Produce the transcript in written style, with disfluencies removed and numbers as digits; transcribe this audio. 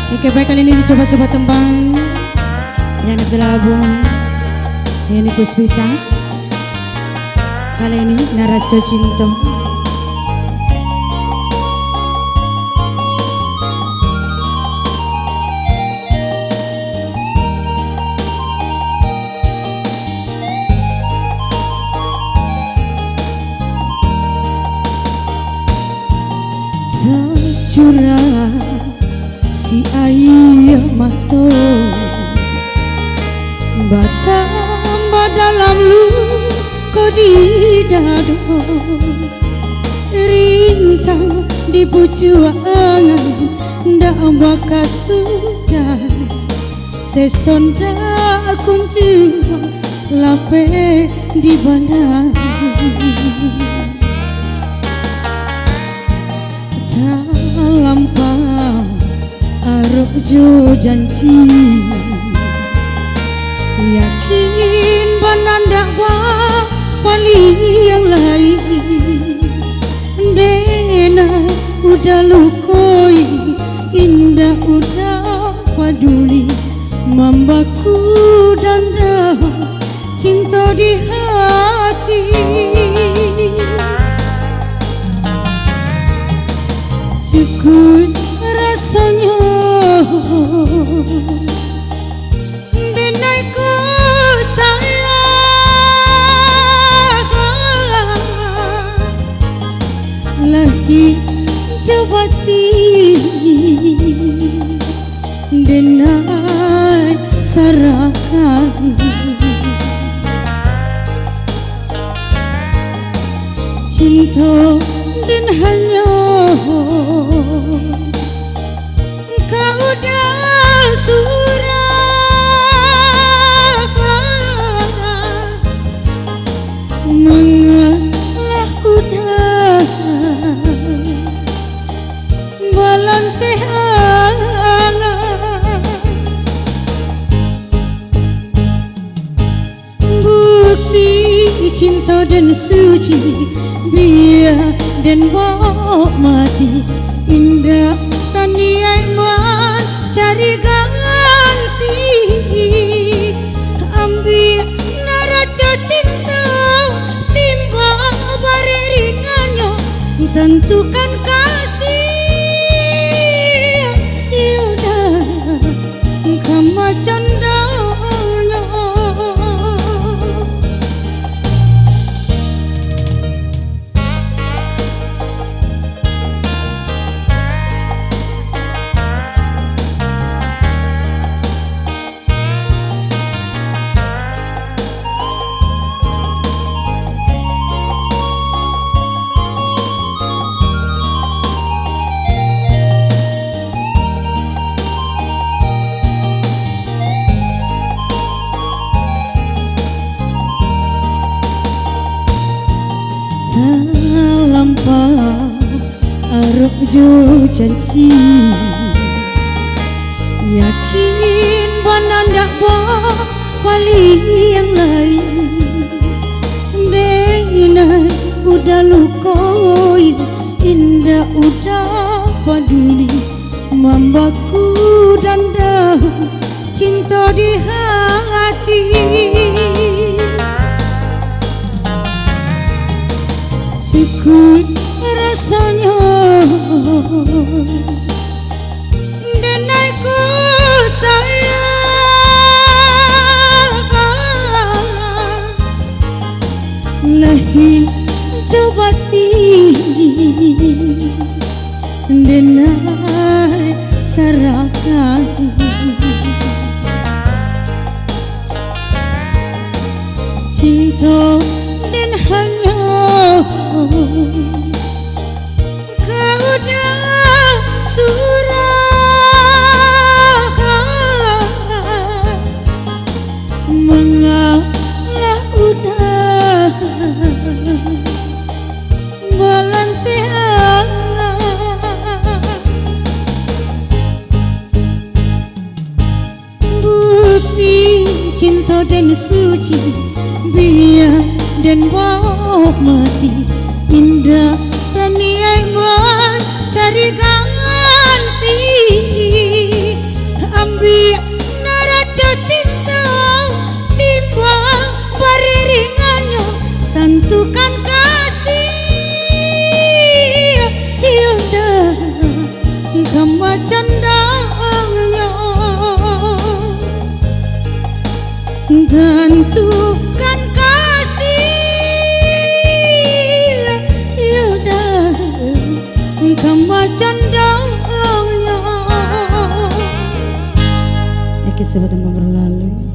Oke, baik, kali ini dicoba sebuah tembang yang berlabung Yani Puspita. Kali ini Narajo Cinta. Curah si ayah mato batamba dalam lu kodi dado rintang di pujuangan ndak bakas sudah sesonda kunci lape di bandar lampau arep jo janji yakin bananda wali yang lain dena udah lukoi indah udah paduli membaku danda cinta di hati cukup rasanya denaiku sayang lagi jawati denai sarakan cinta dan hanya kau dah surah mengalah udah balanteh bukti cinta dan suci biar dan bawa mati indah taniai mat cari ganti ambil narajo cinta timba bare ringanyo tentukan kasih yaudah kama candanya lampau arep jo janji yakin bananda wali yang lain dena udah lukoi indah udah paduli membaku danda cinta di hati cukup rasanya denaiku sayang lahi jawati denai sarakan cinta dan hanya kau dah surah mengalah udah balanteh bukti cinta dan suci biar dan bawa mati indah taniai man cari ganti menentukan kasih. Yaudah, engkau macan daunnya. Kisah berlalu.